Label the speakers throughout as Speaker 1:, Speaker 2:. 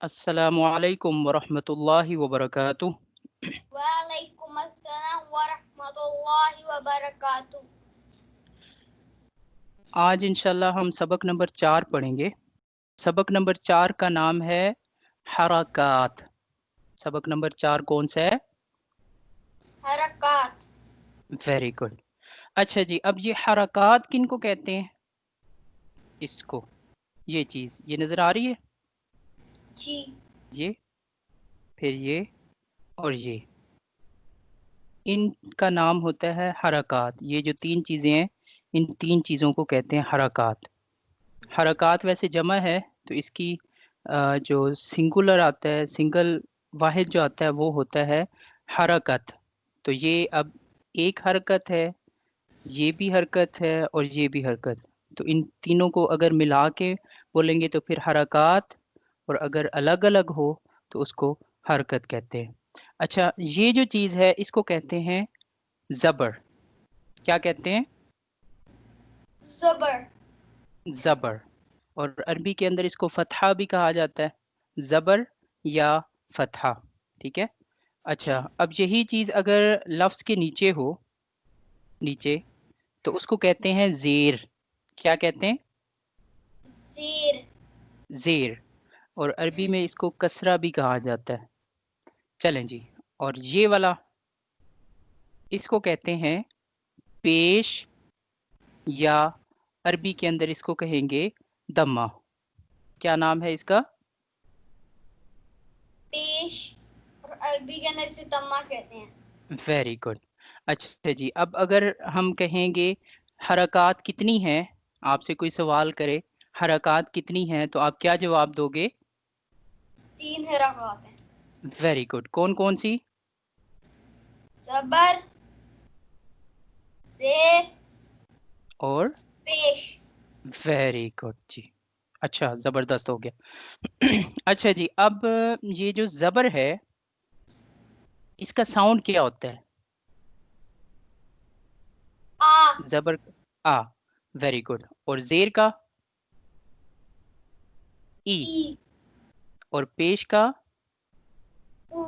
Speaker 1: अस्सलामुअलैकुम वरहमतुल्लाहि वबरकातुह।
Speaker 2: वालेकुम अस्सलाम वरहमतुल्लाहि वबरकातुह।
Speaker 1: आज इंशाल्लाह हम सबक नंबर 4 पढ़ेंगे। सबक नंबर 4 का नाम है हरकात। सबक नंबर 4 कौन सा है?
Speaker 2: हरकत।
Speaker 1: Very good. अच्छा जी, अब ये हरकात किन को कहते हैं? इसको, ये चीज़ ये नज़र आ रही है,
Speaker 2: जी।
Speaker 1: ये, फिर ये और ये, इनका नाम होता है हरकात। ये जो तीन चीज़ें हैं, इन तीन चीज़ों को कहते हैं हरकात। हरकात वैसे जमा है, तो इसकी जो सिंगुलर आता है, सिंगल वाहिद जो आता है वो होता है हरकत। तो ये अब एक हरकत है, ये भी हरकत है और ये भी हरकत। तो इन तीनों को अगर मिला के बोलेंगे तो फिर हरकात, और अगर अलग अलग हो तो उसको हरकत कहते हैं। अच्छा, ये जो चीज़ है इसको कहते हैं ज़बर। क्या कहते हैं?
Speaker 2: ज़बर।
Speaker 1: ज़बर। और अरबी के अंदर इसको फतहा भी कहा जाता है, ज़बर या फतहा। ठीक है। अच्छा, अब यही चीज़ अगर लफ्ज़ के नीचे हो, नीचे, तो उसको कहते हैं ज़ेर। क्या कहते हैं?
Speaker 2: ज़ेर।
Speaker 1: ज़ेर। और अरबी में इसको कसरा भी कहा जाता है। चलें जी, और ये वाला, इसको कहते हैं पेश, या अरबी के अंदर इसको कहेंगे दम्मा। क्या नाम है इसका?
Speaker 2: पेश, और अरबी के अंदर इसे तम्मा कहते हैं।
Speaker 1: Very good. अच्छा जी, अब अगर हम कहेंगे हरकत कितनी हैं, आपसे कोई सवाल करे हरकत कितनी हैं, तो आप क्या जवाब दोगे?
Speaker 2: 3 हरकत हैं।
Speaker 1: Very good. कौन कौन सी?
Speaker 2: ज़बर, ज़ेर,
Speaker 1: और?
Speaker 2: पेश।
Speaker 1: वेरी गुड जी। अच्छा, ज़बरदस्त हो गया। अच्छा जी, अब ये जो ज़बर है, इसका साउंड क्या होता है?
Speaker 2: आ।
Speaker 1: ज़बर, आ। Very good. और ज़ेर का? ई।
Speaker 2: ई।
Speaker 1: और पेश का?
Speaker 2: ऊ।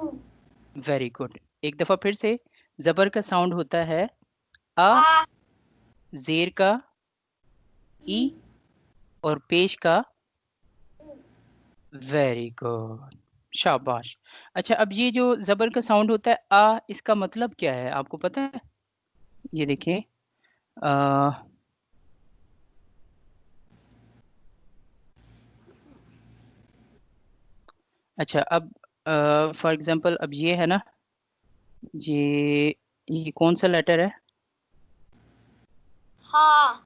Speaker 1: Very good. एक दफ़ा फिर से, ज़बर का साउंड होता है आ,
Speaker 2: आ।
Speaker 1: ज़ेर का ई,
Speaker 2: ई।
Speaker 1: और पेश का?
Speaker 2: ऊ।
Speaker 1: वेरी गुड, शाबाश। अच्छा, अब ये जो ज़बर का साउंड होता है आ, इसका मतलब क्या है आपको पता है? ये देखें, आ, अच्छा, अब फॉर एग्जांपल, अब ये है ना, ये कौन सा लेटर है?
Speaker 2: हा।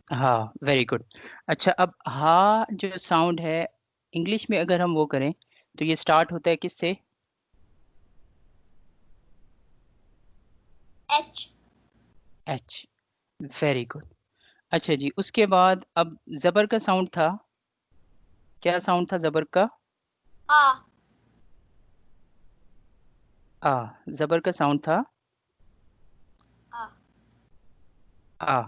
Speaker 1: हाँ, वेरी गुड। अच्छा, अब हा जो साउंड है, इंग्लिश में अगर हम वो करें तो ये स्टार्ट होता है किससे?
Speaker 2: एच।
Speaker 1: एच। Very good. अच्छा जी, उसके बाद अब ज़बर का साउंड था, क्या साउंड था ज़बर का?
Speaker 2: आ।
Speaker 1: आ। ज़बर का साउंड था
Speaker 2: आ।
Speaker 1: आ।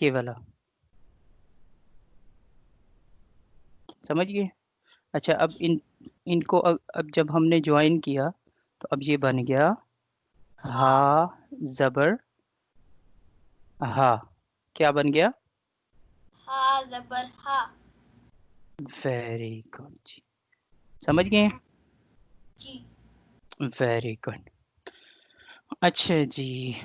Speaker 1: ये वाला, समझ गए? अच्छा, अब इनको अब जब हमने ज्वाइन किया तो अब ये बन गया
Speaker 2: हा।
Speaker 1: हा, ज़बर, हा। क्या बन गया?
Speaker 2: हा ज़बर हा।
Speaker 1: वेरी गुड जी, समझ गए?
Speaker 2: जी।
Speaker 1: Very good. अच्छा जी,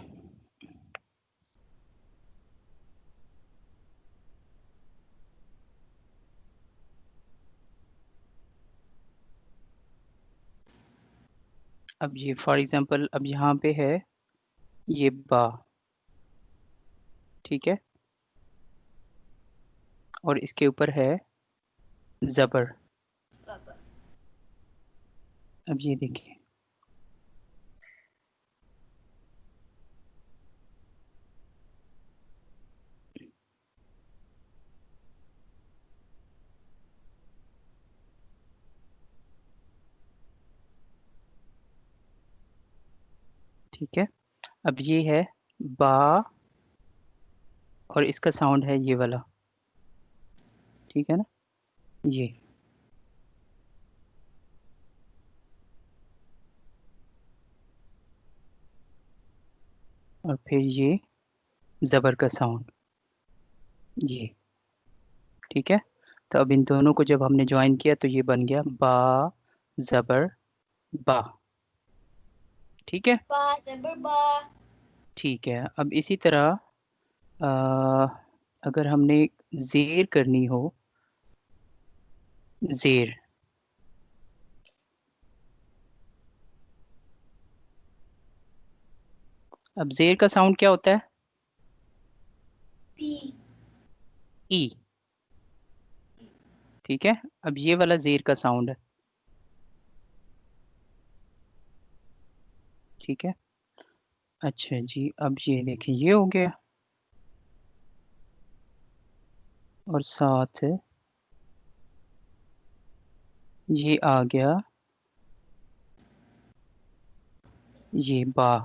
Speaker 1: अब ये फॉर एग्जांपल, अब यहाँ पे है ये बा, ठीक है, और इसके ऊपर है ज़बर।
Speaker 2: ज़बर।
Speaker 1: अब ये देखिए, ठीक है। अब ये है बा, और इसका साउंड है ये वाला, ठीक है ना, ये और फिर ये ज़बर का साउंड, ये ठीक है। तो अब इन दोनों को जब हमने ज्वाइन किया तो ये बन गया बा ज़बर बा, ठीक है।
Speaker 2: बा जबर बा।
Speaker 1: ठीक है, अब इसी तरह अगर हमने ज़ेर करनी हो, ज़ेर, अब ज़ेर का साउंड क्या होता है?
Speaker 2: पी।
Speaker 1: ई, ठीक है। अब ये वाला ज़ेर का साउंड है, ठीक है। अच्छा जी, अब ये देखें ये हो गया और साथ ये आ गया ये बा,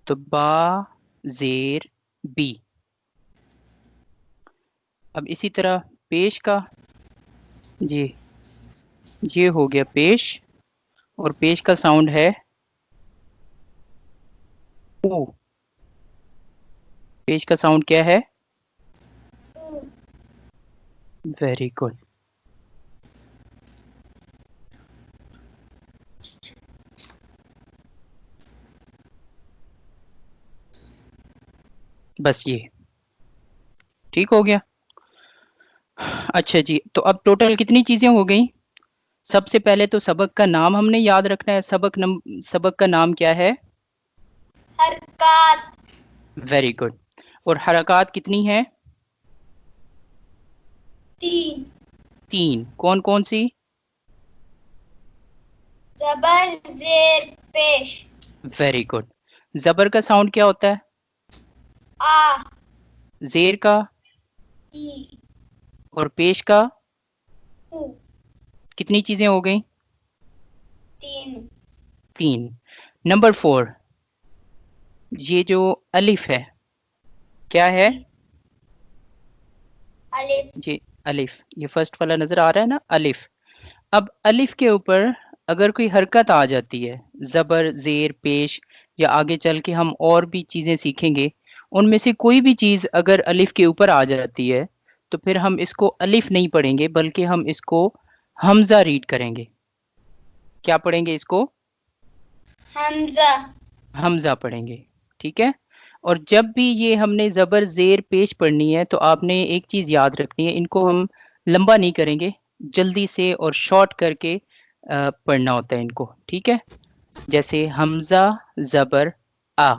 Speaker 1: तो बा ज़ेर बी। अब इसी तरह पेश का, जी ये हो गया पेश, और पेश का साउंड है ऊ, पेश का साउंड क्या है?
Speaker 2: ऊ।
Speaker 1: Very good. बस ये ठीक हो गया। अच्छा जी, तो अब टोटल कितनी चीजें हो गई? सबसे पहले तो सबक का नाम हमने याद रखना है। सबक का नाम क्या है?
Speaker 2: हरकत।
Speaker 1: Very good. और हरकत कितनी है?
Speaker 2: तीन।
Speaker 1: तीन। कौन कौन सी?
Speaker 2: जबर जेर पेश।
Speaker 1: Very good. जबर का साउंड क्या होता है?
Speaker 2: आ।
Speaker 1: जेर का?
Speaker 2: ई।
Speaker 1: और पेश का?
Speaker 2: ऊ।
Speaker 1: कितनी चीजें हो गई?
Speaker 2: तीन।
Speaker 1: तीन। नंबर 4, ये जो अलिफ है क्या है?
Speaker 2: अलिफ।
Speaker 1: ये अलिफ, ये फर्स्ट वाला नजर आ रहा है ना, अलिफ। अब अलिफ के ऊपर अगर कोई हरकत आ जाती है, जबर जेर पेश, या आगे चल के हम और भी चीजें सीखेंगे, उनमें से कोई भी चीज अगर अलिफ के ऊपर आ जाती है तो फिर हम इसको अलिफ नहीं पढ़ेंगे बल्कि हम इसको हमजा रीड करेंगे। क्या पढ़ेंगे इसको?
Speaker 2: हमजा।
Speaker 1: हमजा पढ़ेंगे, ठीक है। और जब भी ये हमने ज़बर ज़ेर पेश पढ़नी है तो आपने एक चीज़ याद रखनी है, इनको हम लंबा नहीं करेंगे, जल्दी से और शॉर्ट करके पढ़ना होता है इनको, ठीक है। जैसे हमजा ज़बर आ,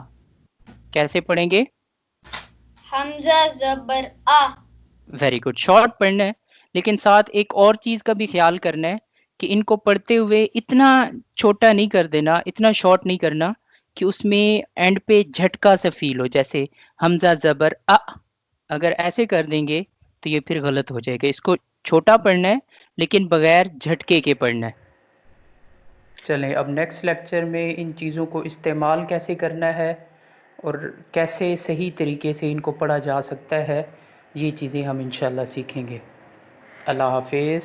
Speaker 1: कैसे पढ़ेंगे?
Speaker 2: हमजा जबर आ।
Speaker 1: वेरी गुड, शॉर्ट पढ़ना है। लेकिन साथ एक और चीज़ का भी ख्याल करना है कि इनको पढ़ते हुए इतना छोटा नहीं कर देना, इतना शॉर्ट नहीं करना कि उसमें एंड पे झटका सा फील हो, जैसे हमजा ज़बर अ, अगर ऐसे कर देंगे तो ये फिर गलत हो जाएगा। इसको छोटा पढ़ना है लेकिन बगैर झटके के पढ़ना है। चलें, अब नेक्स्ट लेक्चर में इन चीज़ों को इस्तेमाल कैसे करना है और कैसे सही तरीके से इनको पढ़ा जा सकता है, ये चीज़ें हम इंशाल्लाह सीखेंगे। अल्लाह हाफिज़।